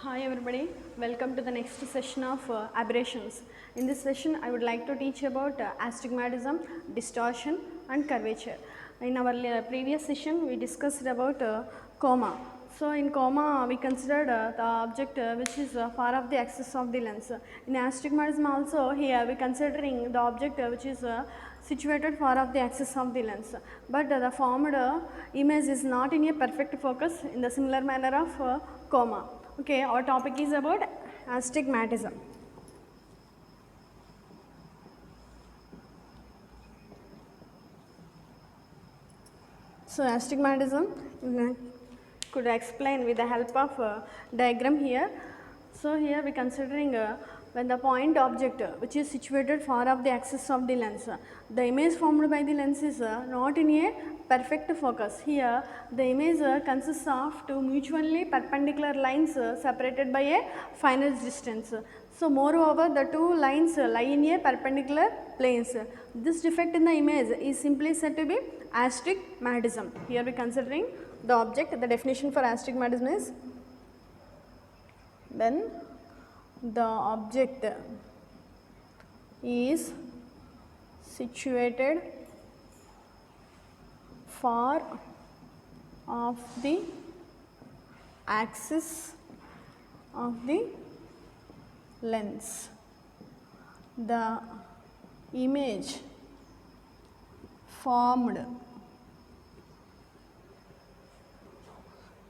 Hi everybody, welcome to the next session of aberrations. In this session I would like to teach about astigmatism, distortion and curvature. In our previous session we discussed about coma. So in coma we considered the object which is far off the axis of the lens. In astigmatism also here we considering the object which is situated far off the axis of the lens, but the formed image is not in a perfect focus in the similar manner of coma. Okay, our topic is about astigmatism. So astigmatism could explain with the help of diagram here. So here we considering when the point object which is situated far off the axis of the lens, the image formed by the lens is not in a perfect focus. Here the image consists of two mutually perpendicular lines separated by a finite distance. So moreover the two lines lie in a perpendicular planes. This defect in the image is simply said to be astigmatism. Here we considering the object. The definition for astigmatism is when the object is situated far off the axis of the lens, the image formed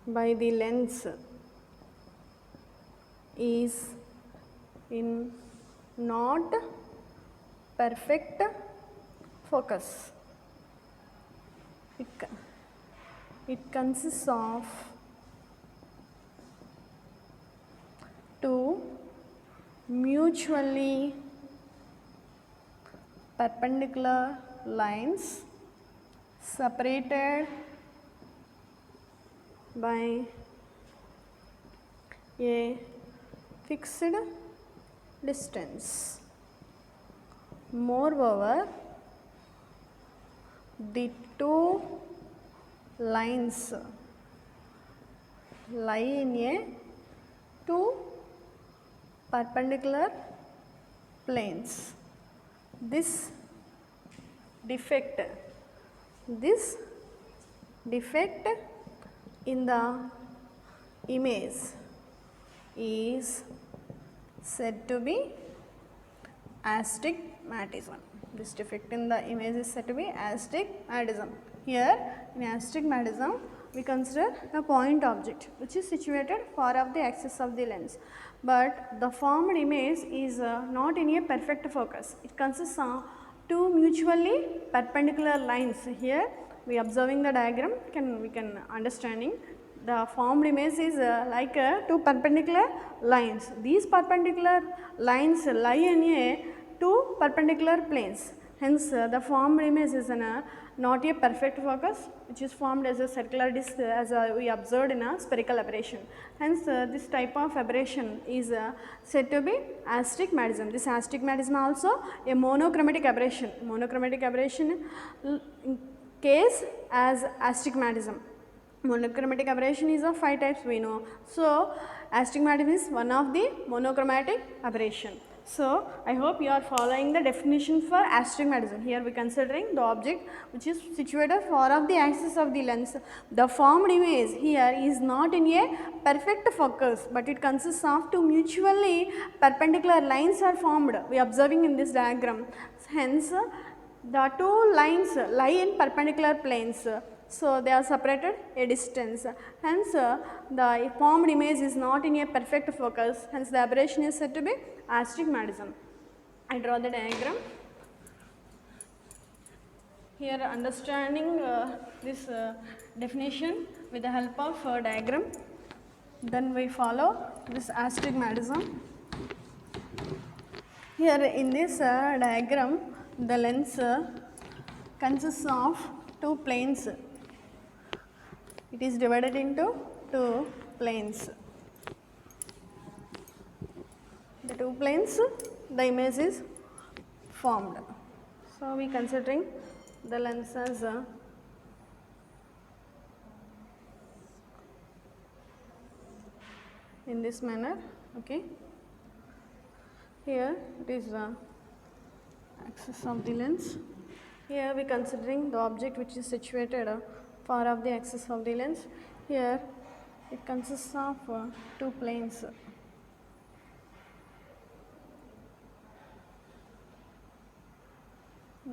by the lens is in not perfect focus. It consists of two mutually perpendicular lines separated by a fixed distance. Moreover, the two lines lie in a two perpendicular planes. This defect in the image is said to be astigmatism. This defect in the image is said to be astigmatism. Here in astigmatism we consider a point object which is situated far off the axis of the lens, but the formed image is not in a perfect focus. It consists of two mutually perpendicular lines. Here we observing the diagram we can understanding the formed image is like two perpendicular lines. These perpendicular lines lie in a two perpendicular planes. Hence the formed image is not a perfect focus, which is formed as a circular disc as we observed in a spherical aberration. Hence this type of aberration is said to be astigmatism. This astigmatism also a monochromatic aberration. Monochromatic aberration case as astigmatism. Monochromatic aberration is of 5 types we know. So astigmatism is one of the monochromatic aberration. So I hope you are following the definition for astigmatism. Here we are considering the object which is situated far off the axis of the lens. The formed image here is not in a perfect focus, but it consists of two mutually perpendicular lines are formed. We are observing in this diagram. Hence the two lines lie in perpendicular planes. So they are separated a distance. Hence the formed image is not in a perfect focus. Hence the aberration is said to be astigmatism. I draw the diagram. Here understanding this definition with the help of diagram, then we follow this astigmatism. Here in this diagram the lens consists of two planes. It is divided into two planes. The two planes, the image is formed. So we considering the lens as in this manner. Okay, here it is the axis of the lens. Here we considering the object which is situated far off the axis of the lens. Here it consists of two planes.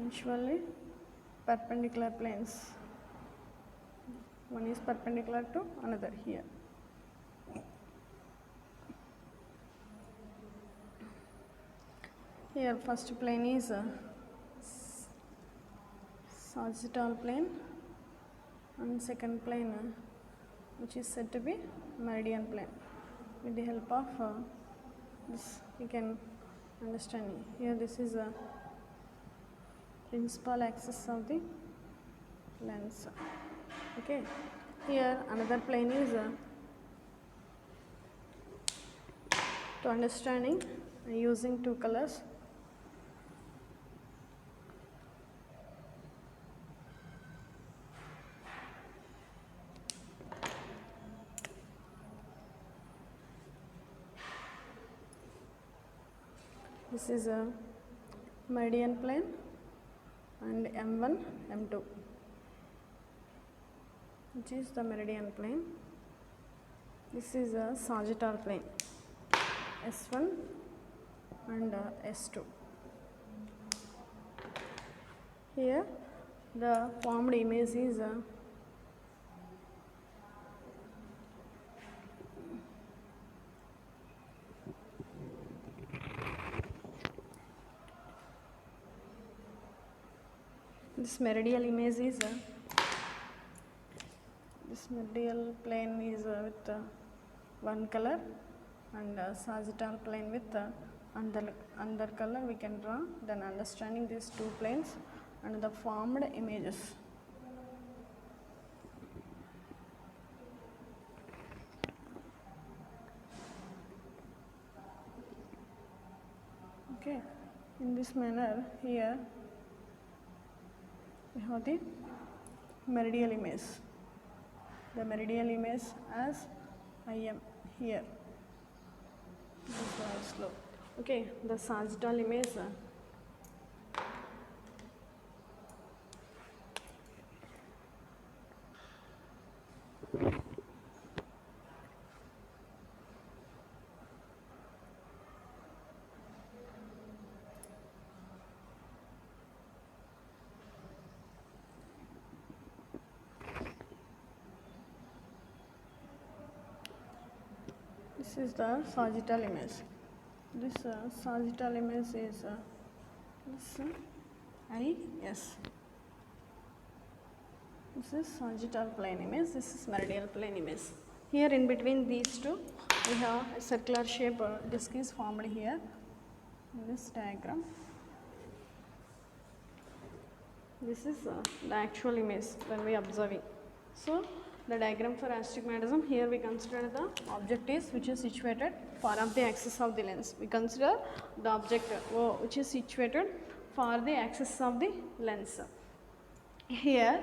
Usually perpendicular planes. One is perpendicular to another here. Here first plane is sagittal plane, and second plane which is said to be meridian plane. With the help of this we can understand. Here this is a principal axis of the lens. Okay, here another plane is to understanding using two colors. This is a meridian plane and M1, M2, which is the meridian plane. This is a sagittal plane, S1 and S2. Here the formed image is this meridial image is this meridial plane is with one color, and sagittal plane with another color we can draw. Then understanding these two planes and the formed images. Okay, in this manner here we have the meridial image. The meridial image as IM here. This is slow. Okay, the sagittal image this is the sagittal image. This sagittal image is this IS. This is sagittal plane image. This is meridian plane image. Here in between these two we have a circular shape disc is formed here in this diagram. This is the actual image when we observing. So the diagram for astigmatism, here we consider the object is which is situated far off the axis of the lens. We consider the object which is situated far the axis of the lens. Here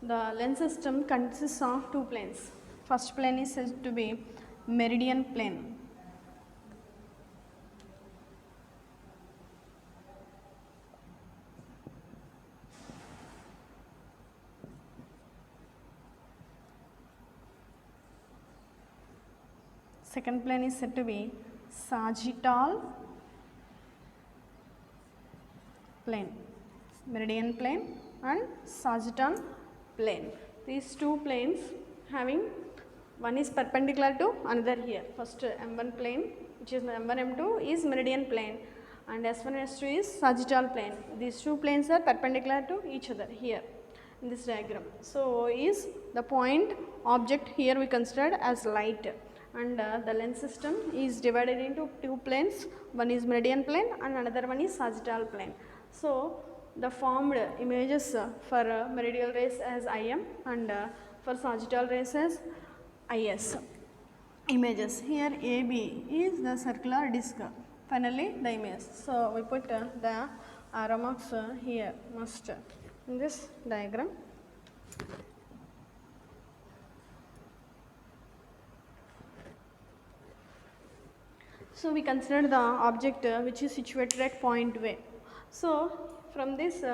the lens system consists of two planes. First plane is said to be meridian plane. Second plane is said to be sagittal plane, meridian plane and sagittal plane. These two planes having one is perpendicular to another here. First M1 plane, which is M1, M2 is meridian plane, and S1 and S2 is sagittal plane. These two planes are perpendicular to each other here in this diagram. So is the point object here we considered as light, and the lens system is divided into two planes. One is meridian plane and another one is sagittal plane. So the formed images for meridial rays as IM and for sagittal rays as IS images. Here AB is the circular disc, finally the image. So we put the arrow marks here must in this diagram. So we consider the object which is situated at point O. So from this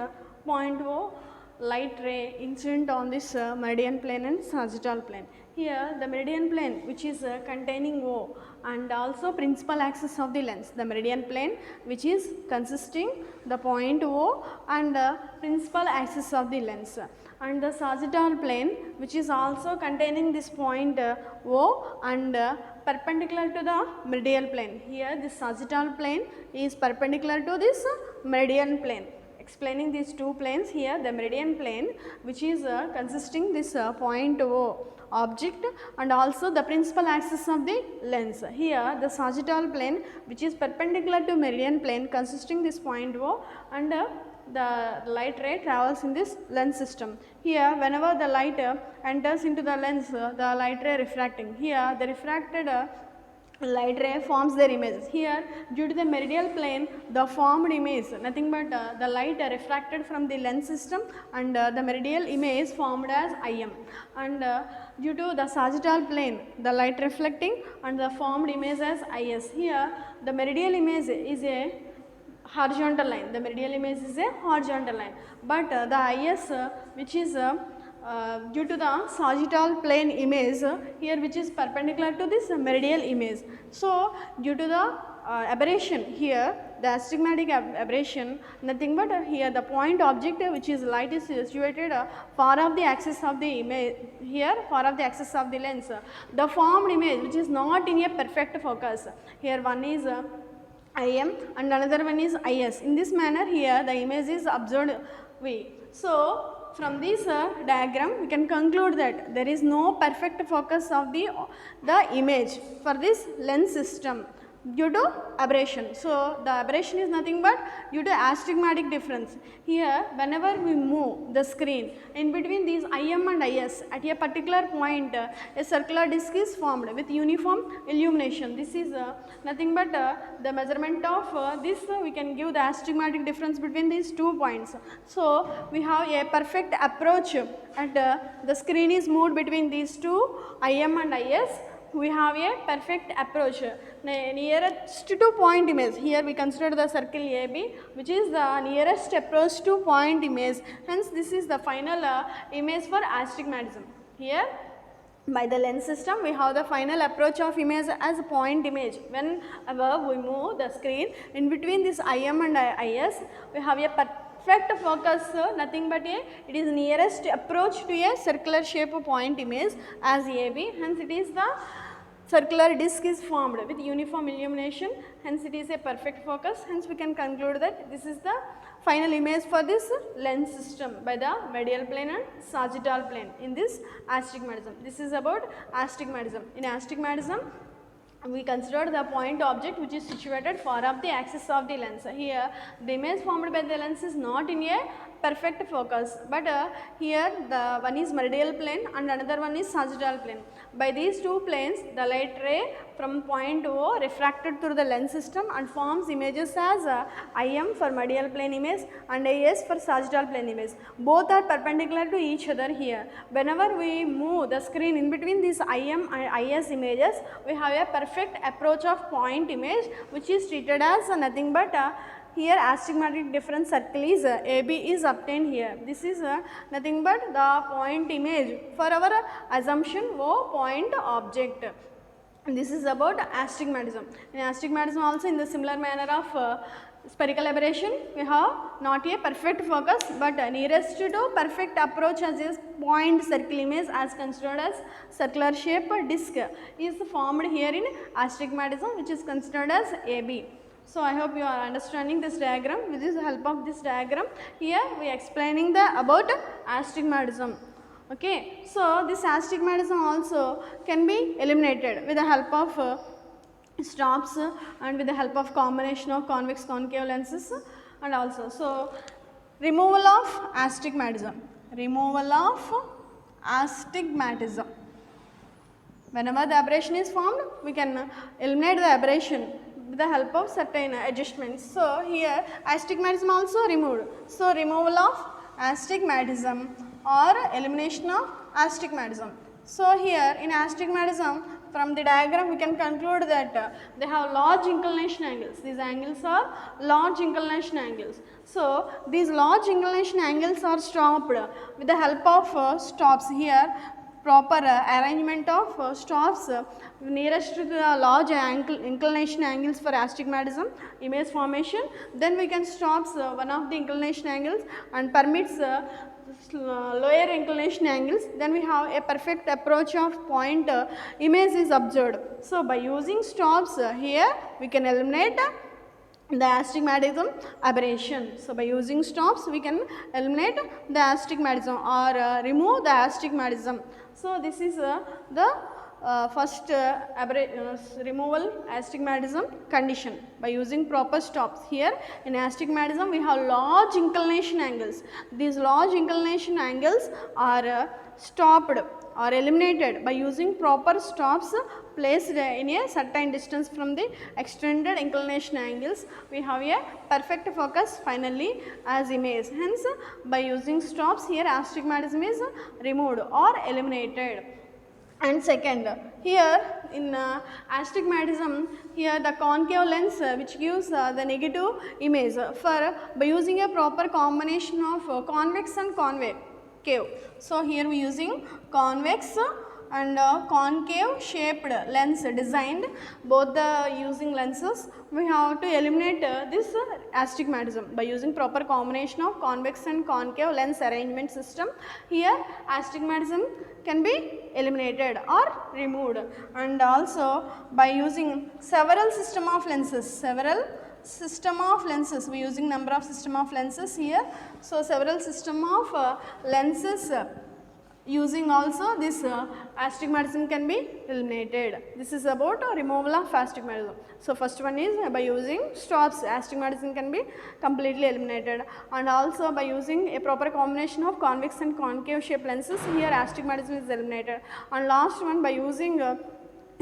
point O, light ray incident on this meridian plane and sagittal plane. Here the meridian plane which is containing O and also principal axis of the lens. The meridian plane which is consisting the point O and principal axis of the lens, and the sagittal plane which is also containing this point O and perpendicular to the meridian plane. Here this sagittal plane is perpendicular to this meridian plane. Explaining these two planes, here the meridian plane which is consisting this point O object and also the principal axis of the lens. Here the sagittal plane which is perpendicular to meridian plane consisting this point O and the light ray travels in this lens system. Here whenever the light enters into the lens, the light ray refracting. Here the refracted light ray forms their images. Here due to the meridian plane, the formed image nothing but the light refracted from the lens system and the meridian image formed as IM, and due to the sagittal plane, the light reflecting and the formed image as IS. Here the meridian image is a horizontal line. The meridian image is a horizontal line, but the IS which is due to the sagittal plane image here which is perpendicular to this meridian image. So due to the aberration here, the astigmatic aberration, nothing but here the point object which is light is situated far off the axis of the image, here far off the axis of the lens. The formed image which is not in a perfect focus. Here one is IM and another one is IS. In this manner here the image is observed V. So from this diagram we can conclude that there is no perfect focus of the image for this lens system due to aberration. So the aberration is nothing but due to astigmatic difference. Here whenever we move the screen in between these IM and IS at a particular point, a circular disc is formed with uniform illumination. This is nothing but the measurement of this we can give the astigmatic difference between these 2 points. So we have a perfect approach at the screen is moved between these two IM and IS. We have a perfect approach nearest to point image. Here we consider the circle AB which is the nearest approach to point image. Hence this is the final image for astigmatism. Here by the lens system we have the final approach of image as point image. Whenever we move the screen in between this IM and IS, we have a perfect focus, nothing but it is nearest approach to a circular shape point image as AB. Hence it is the circular disc is formed with uniform illumination, hence it is a perfect focus. Hence we can conclude that this is the final image for this lens system by the medial plane and sagittal plane in this astigmatism. This is about astigmatism. In astigmatism we consider the point object which is situated far off the axis of the lens. Here the image formed by the lens is not in a perfect focus, but here the one is meridian plane and another one is sagittal plane. By these two planes the light ray from point O refracted through the lens system and forms images as IM for meridian plane image and IS for sagittal plane image. Both are perpendicular to each other. Here whenever we move the screen in between these IM and IS images, we have a perfect approach of point image which is treated as nothing but here astigmatic difference circle is AB is obtained here. This is nothing but the point image for our assumption O point object. This is about astigmatism. In astigmatism also in the similar manner of spherical aberration we have not a perfect focus but nearest to perfect approach as a point circle image as considered as circular shape disc is formed here in astigmatism which is considered as AB. So I hope you are understanding this diagram. With the help of this diagram here we are explaining about astigmatism. Okay, so this astigmatism also can be eliminated with the help of stops and with the help of combination of convex concave lenses and also. So removal of astigmatism. Removal of astigmatism. Whenever the aberration is formed, we can eliminate the aberration with the help of certain adjustments. So here astigmatism also removed. So removal of astigmatism or elimination of astigmatism. So here in astigmatism from the diagram we can conclude that they have large inclination angles. These angles are large inclination angles. So, these large inclination angles are stopped with the help of stops. Here proper arrangement of stops nearest to the large inclination angles for astigmatism image formation. Then we can stops one of the inclination angles and permits lower inclination angles. Then we have a perfect approach of point image is observed. So, by using stops here we can eliminate the astigmatism aberration. So, by using stops we can eliminate the astigmatism or remove the astigmatism. So, this is the first removal astigmatism condition by using proper stops. Here in astigmatism we have large inclination angles. These large inclination angles are stopped or eliminated by using proper stops placed in a certain distance from the extended inclination angles. We have a perfect focus finally as image. Hence, by using stops here astigmatism is removed or eliminated. And second, here in astigmatism, here the concave lens which gives the negative image for by using a proper combination of convex and concave. So, here we using convex and concave shaped lens designed, both the using lenses we have to eliminate this astigmatism by using proper combination of convex and concave lens arrangement system. Here astigmatism can be eliminated or removed, and also by using several system of lenses, we using number of system of lenses here. So, several system of lenses using also this astigmatism can be eliminated. This is about removal of astigmatism. So, first one is by using stops astigmatism can be completely eliminated, and also by using a proper combination of convex and concave shape lenses here astigmatism is eliminated, and last one by using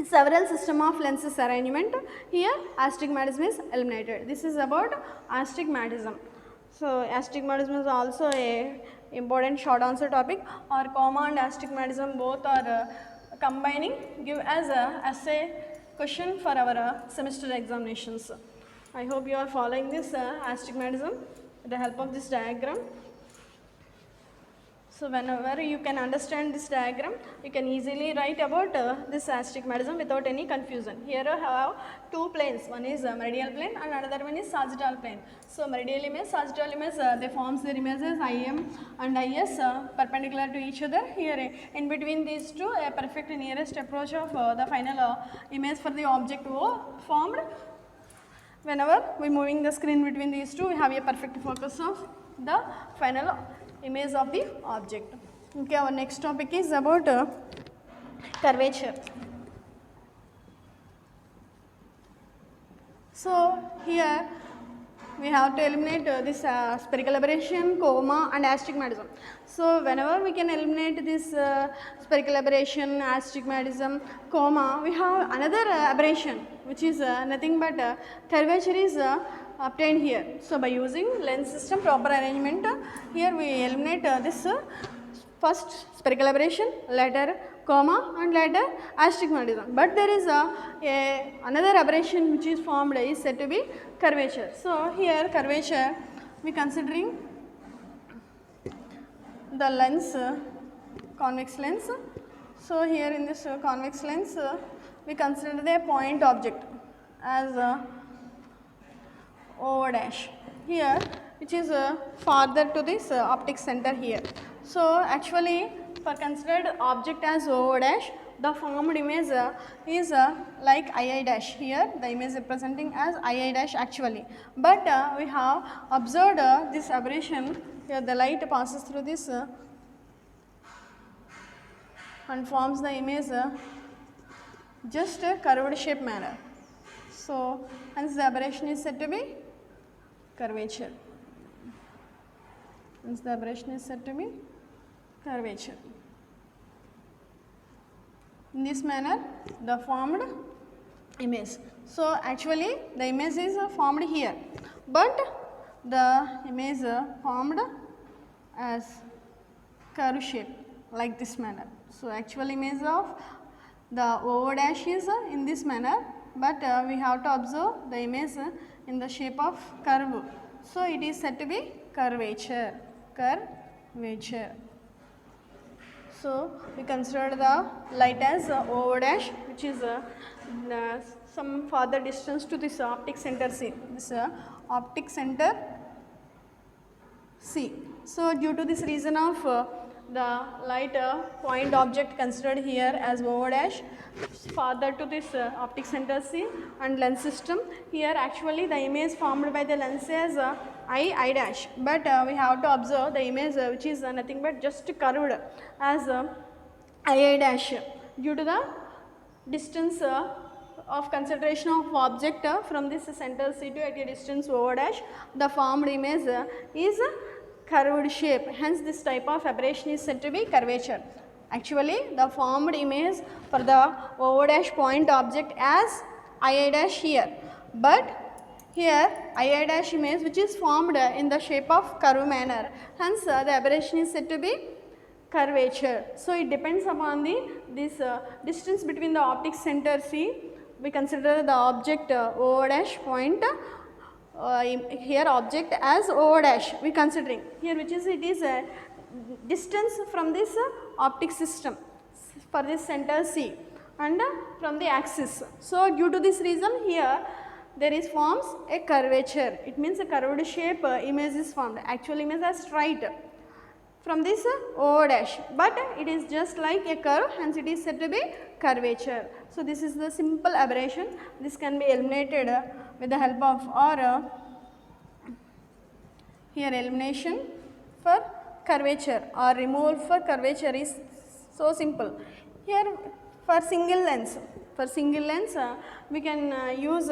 several system of lenses arrangement here astigmatism is eliminated. This is about astigmatism. So, astigmatism is also a important short answer topic, or coma and astigmatism both are combining give as a essay question for our semester examinations. I hope you are following this astigmatism with the help of this diagram. So, whenever you can understand this diagram, you can easily write about this astigmatism without any confusion. Here I have two planes, one is meridial plane and another one is sagittal plane. So, meridial image, sagittal image, they forms their images IM and IS perpendicular to each other. Here in between these two, a perfect nearest approach of the final image for the object O formed. Whenever we moving the screen between these two, we have a perfect focus of the final image of the object. Okay, our next topic is about curvature. So, here we have to eliminate this spherical aberration, coma and astigmatism. So, whenever we can eliminate this spherical aberration, astigmatism, coma, we have another aberration which is nothing but curvature is obtained here. So, by using lens system proper arrangement, here we eliminate this first spherical aberration, later coma and later astigmatism. But there is another aberration which is formed is said to be curvature. So, here curvature we considering the lens, convex lens. So, here in this convex lens we consider the point object as O dash here, which is farther to this optic center here. So, actually for considered object as O dash, the formed image is like II dash. Here the image representing as II dash actually, but we have observed this aberration. Here the light passes through this and forms the image just a curved shape manner. So, hence the aberration is said to be curvature. Hence the aberration is said to be curvature. In this manner the formed image. So, actually the image is formed here, but the image formed as curve shape like this manner. So, actual image of the O dash is in this manner, but we have to observe the image in the shape of curve. So it is said to be curvature. Curvature. So we consider the light as O dash, which is some further distance to this optic center C. This optic center C. So due to this reason of the light point object considered here as O dash farther to this optic center C and lens system, here actually the image formed by the lens is I dash, but we have to observe the image which is nothing but just curved as I dash due to the distance of concentration of object from this center C to at a distance O dash, the formed image is curved shape, hence this type of aberration is said to be curvature. Actually the formed image for the O dash point object as I dash here, but here I dash image which is formed in the shape of curve manner, hence the aberration is said to be curvature. So it depends upon this distance between the optic center C. We consider the object O dash point here object as O dash we considering here, which is it is a distance from this optic system for this center C and from the axis. So due to this reason here there is forms a curvature, it means a curved shape image is formed. Actual image is straight from this O dash, but it is just like a curve, hence it is said to be curvature. So this is the simple aberration. This can be eliminated with the help of or here elimination for curvature or removal for curvature is so simple. Here for single lens we can use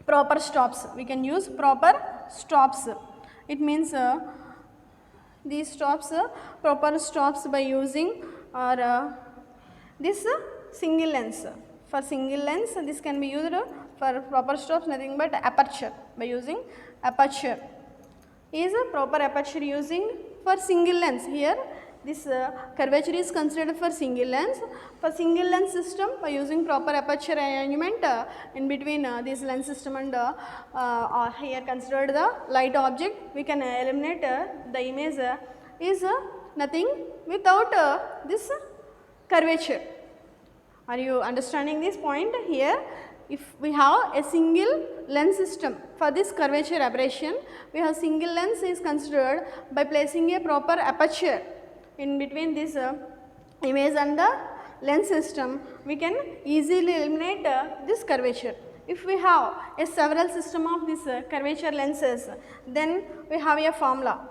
proper stops. We can use proper stops. It means these stops proper stops by using or this single lens. For single lens this can be used for proper stops, nothing but aperture, by using aperture is a proper aperture using for single lens. Here this curvature is considered for single lens. For single lens system, by using proper aperture arrangement in between this lens system and here considered the light object, we can eliminate the image is nothing without this curvature. Are you understanding this point here? If we have a single lens system for this curvature aberration, we have single lens is considered by placing a proper aperture in between this image and the lens system, we can easily eliminate this curvature. If we have a several system of this curvature lenses, then we have a formula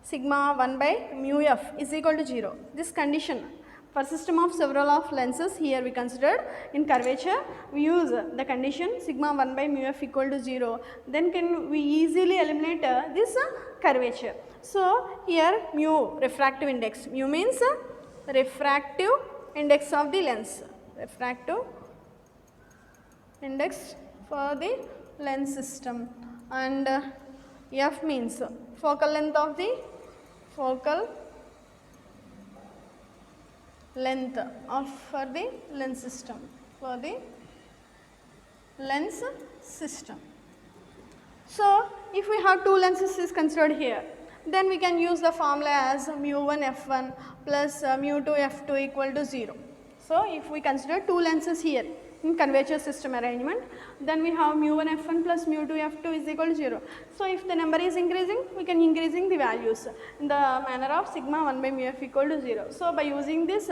sigma 1 by mu f is equal to 0. This condition for system of several of lenses, here we considered in curvature we use the condition sigma 1 by mu f equal to 0, then can we easily eliminate this curvature. So here mu refractive index, mu means refractive index of the lens, refractive index for the lens system, and f means focal length of the focal length of for the lens system, for the lens system. So if we have two lenses is considered here, then we can use the formula as mu1 f1 plus mu2 f2 equal to 0. So if we consider two lenses here in curvature system arrangement, then we have mu1 f1 plus mu2 f2 is equal to 0. So if the number is increasing, we can increasing the values in the manner of sigma 1 by mu f equal to 0. So by using this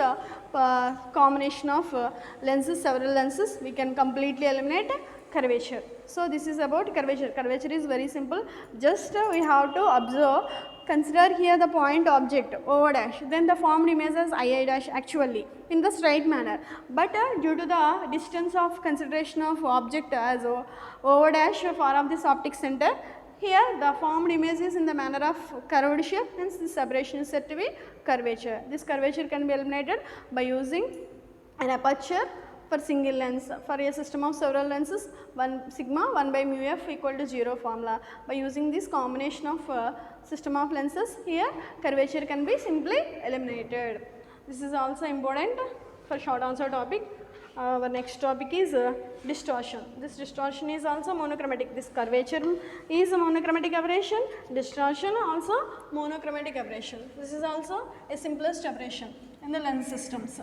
combination of lenses, several lenses, we can completely eliminate curvature. So this is about curvature. Curvature is very simple. Just we have to observe, consider here the point object O dash, then the formed image as I dash actually in the straight manner. But due to the distance of consideration of object as O dash far of this optic center, here the formed image is in the manner of curved shape, hence this aberration is said to be curvature. This curvature can be eliminated by using an aperture for single lens. For a system of several lenses, sigma 1 by mu f equal to 0 formula. By using this combination of system of lenses, here curvature can be simply eliminated. This is also important for short answer topic. Our next topic is distortion. This distortion is also monochromatic. This curvature is a monochromatic aberration. Distortion also monochromatic aberration. This is also a simplest aberration in the lens systems.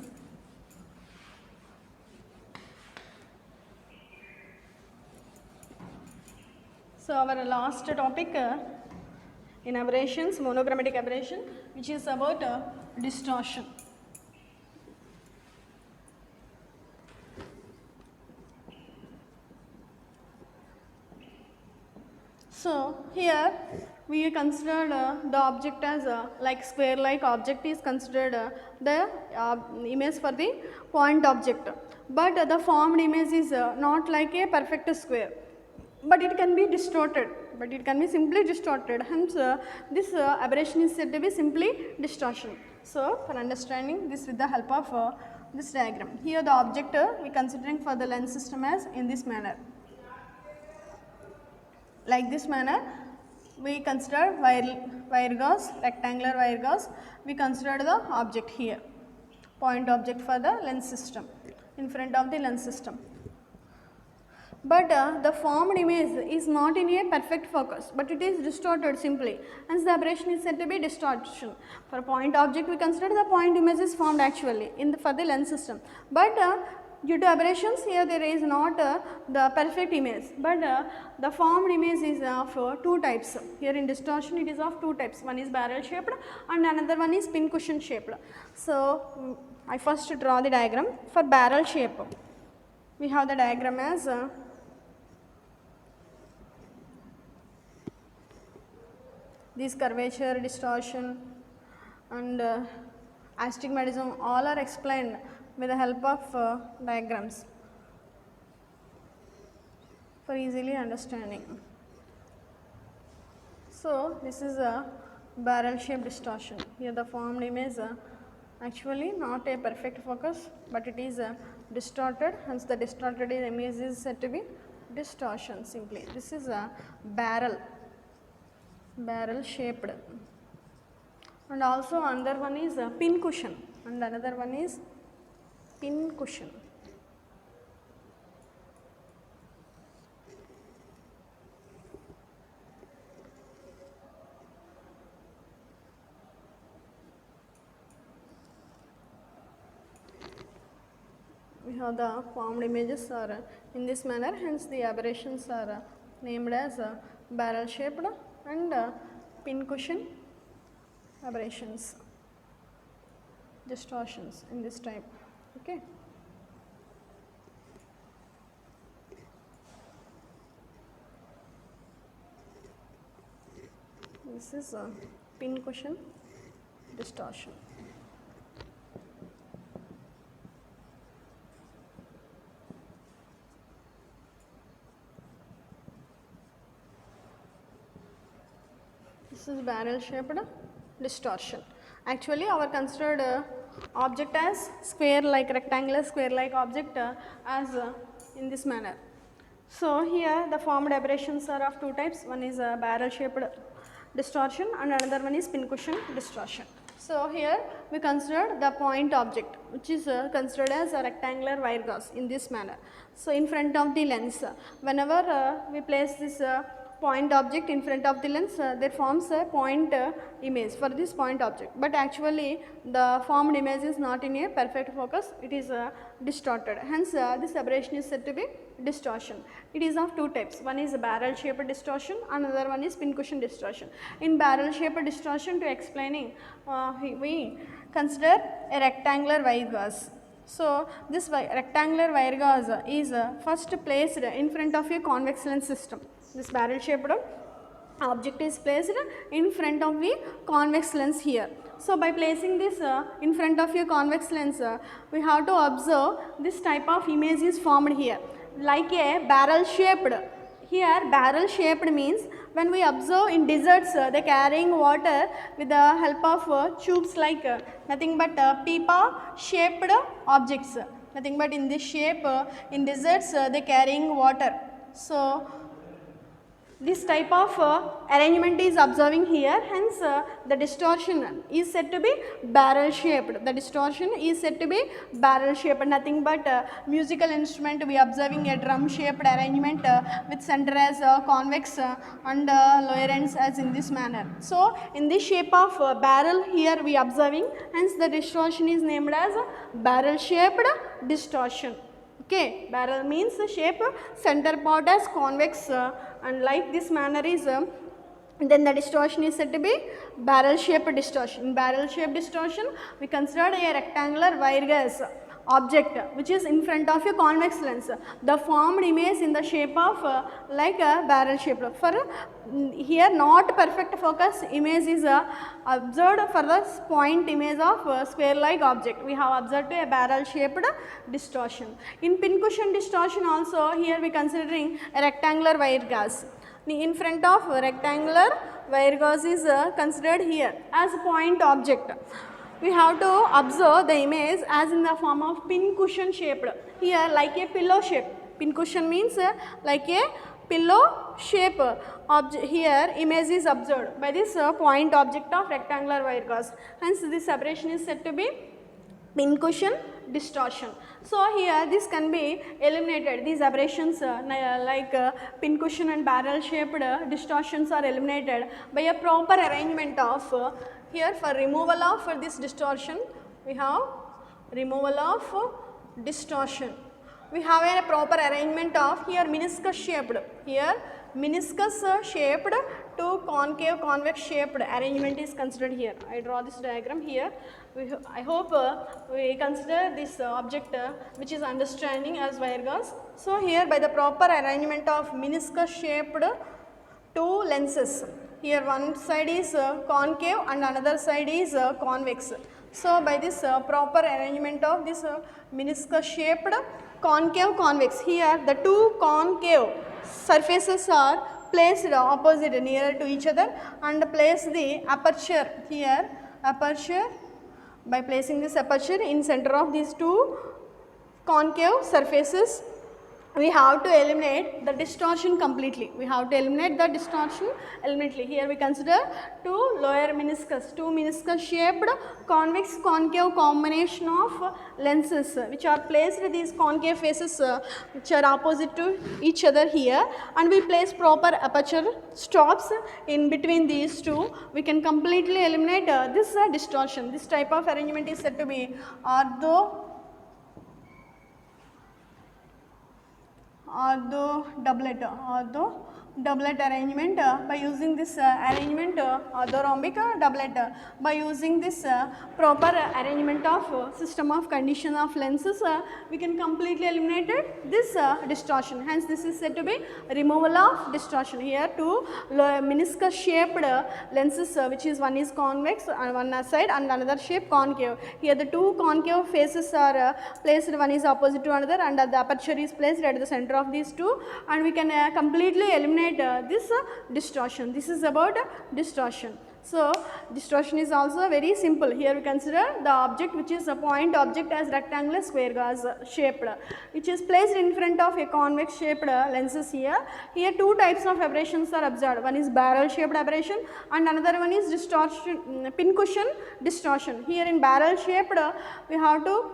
So our last topic in aberrations, monochromatic aberration, which is about distortion. So here we considered the object as like square like object is considered the image for the point object, but the formed image is not like a perfect square, but it can be distorted, but it can be simply distorted, hence this aberration is said to be simply distortion. So for understanding this with the help of this diagram, here the object we considering for the lens system as in this manner. Like this manner we consider wire gauze, rectangular wire gauze, we consider the object here, point object for the lens system in front of the lens system. But the formed image is not in a perfect focus, but it is distorted simply, hence the aberration is said to be distortion. For point object we consider the point image is formed actually for the lens system, but due to aberrations here there is not the perfect image, but the formed image is of two types. Here in distortion it is of two types, one is barrel shaped and another one is pin cushion shaped. So I first draw the diagram for barrel shape. We have the diagram as this curvature, distortion and astigmatism all are explained with the help of diagrams for easily understanding. So this is a barrel shaped distortion. Here the formed image actually not a perfect focus, but it is distorted, hence the distorted image is said to be distortion simply. This is a barrel shaped, and also another one is a pin cushion and another one is pin cushion. We have the formed images are in this manner, hence the aberrations are named as barrel shaped and pin cushion aberrations, distortions in this type. Okay. This is a pin cushion distortion. This is barrel shaped distortion. Actually our considered object as square like rectangular square like object as in this manner. So here the formed aberrations are of two types, one is a barrel shaped distortion and another one is pin cushion distortion. So here we consider the point object which is considered as a rectangular wire gauze in this manner. So in front of the lens, whenever we place this point object in front of the lens, there forms a point image for this point object, but actually the formed image is not in a perfect focus, it is distorted, hence this aberration is said to be distortion. It is of two types, one is barrel shaped distortion, another one is pin cushion distortion. In barrel shaped distortion, to explaining we consider a rectangular wire gauze. So this rectangular wire gauze is first placed in front of a convex lens system. This barrel shaped object is placed in front of the convex lens here. So by placing this in front of a convex lens, we have to observe this type of image is formed here like a barrel shaped. Here barrel shaped means when we observe in deserts, they carrying water with the help of tubes like nothing but pipa shaped objects, nothing but in this shape in deserts they carrying water. So This type of arrangement is observing here, hence the distortion is said to be barrel shaped. The distortion is said to be barrel shaped, nothing but musical instrument we observing a drum shaped arrangement with center as convex and lower ends as in this manner. So, in this shape of barrel here we observing, hence the distortion is named as barrel shaped distortion. Okay, barrel means the shape center part as convex and like this manner is then the distortion is said to be barrel shaped distortion. In barrel shaped distortion we consider a rectangular wire gas object which is in front of a convex lens. The formed image in the shape of like a barrel shaped. For here not perfect focus image is observed for the point image of square like object. We have observed a barrel shaped distortion. In pincushion distortion also here we considering a rectangular wire gas. In front of rectangular wire gauze is considered here as a point object. We have to observe the image as in the form of pincushion shaped, here like a pillow shape. Pincushion means like a pillow shape object. Here image is observed by this point object of rectangular wire gauze. Hence this separation is said to be pincushion distortion. So here this can be eliminated, these aberrations like pincushion and barrel shaped distortions are eliminated by a proper arrangement of here for removal of this distortion we have removal of distortion. We have a proper arrangement of here meniscus shaped, here meniscus shaped to concave convex shaped arrangement is considered here. I draw this diagram here. I hope we consider this object which is understanding as wire gauze. So here by the proper arrangement of meniscus shaped two lenses, here one side is concave and another side is convex. So by this proper arrangement of this meniscus shaped concave convex, here the two concave surfaces are placed opposite nearer to each other and place the aperture here, aperture by placing this aperture in center of these two concave surfaces. We have to eliminate the distortion completely. We have to eliminate the distortion eliminately. Here we consider two lower meniscus, two meniscus shaped convex concave combination of lenses which are placed these concave faces which are opposite to each other here, and we place proper aperture stops in between these two. We can completely eliminate this distortion. This type of arrangement is said to be ortho doublet arrangement. By using this arrangement orthorhombic doublet, by using this proper arrangement of system of condition of lenses we can completely eliminate this distortion. Hence this is said to be removal of distortion. Here two meniscus shaped lenses which is one is convex on one side and another shape concave. Here the two concave faces are placed, one is opposite to another and the aperture is placed at the center of these two, and we can completely eliminate this distortion. This is about distortion. So distortion is also very simple. Here we consider the object which is a point object as rectangular square gauze shaped, which is placed in front of a convex shaped lenses here. Here two types of aberrations are observed. One is barrel shaped aberration and another one is distortion, pincushion distortion. Here in barrel shaped we have to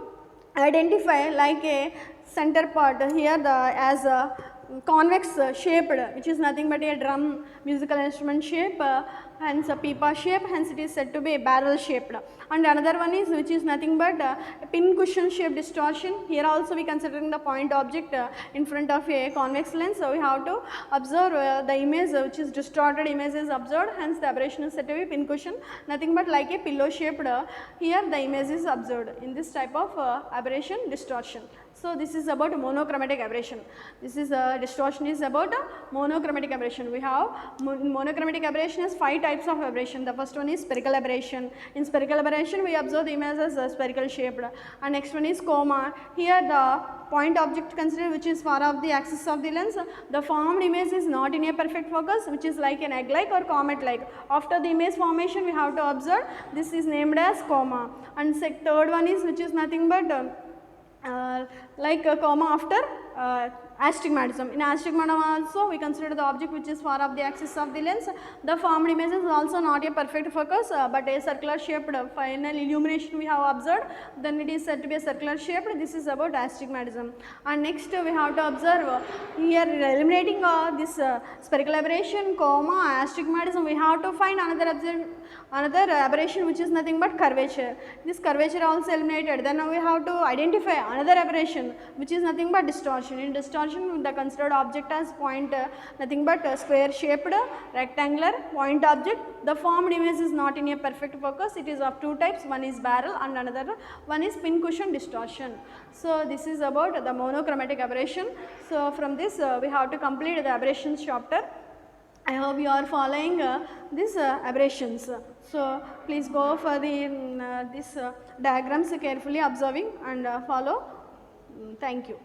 identify like a center part here as a convex shaped, which is nothing but a drum musical instrument shape, hence a pipa shape, hence it is said to be barrel shaped. And another one is which is nothing but a pincushion shaped distortion. Here also we considering the point object in front of a convex lens. So we have to observe the image which is distorted image is observed, hence the aberration is said to be pincushion, nothing but like a pillow shaped. Here the image is observed in this type of aberration distortion. So this is about monochromatic aberration. This is distortion is about monochromatic aberration. We have monochromatic aberration has 5 types of aberration. The first one is spherical aberration. In spherical aberration we observe the image as spherical shaped, and next one is coma. Here the point object considered which is far off the axis of the lens, the formed image is not in a perfect focus, which is like an egg like or comet like. After the image formation we have to observe, this is named as coma. And third one is which is nothing but like a coma after astigmatism. In astigmatism also we consider the object which is far off the axis of the lens. The formed image is also not a perfect focus, but a circular shaped final illumination we have observed, then it is said to be a circular shaped. This is about astigmatism. And next we have to observe here eliminating this spherical aberration, comma, astigmatism, we have to find another aberration which is nothing but curvature. This curvature also eliminated. Then we have to identify another aberration which is nothing but distortion. In distortion, the considered object as point nothing but square shaped rectangular point object. The formed image is not in a perfect focus. It is of two types. One is barrel and another one is pin cushion distortion. So this is about the monochromatic aberration. So from this we have to complete the aberrations chapter. I hope you are following these aberrations. So please go for the these diagrams carefully observing and follow. Thank you.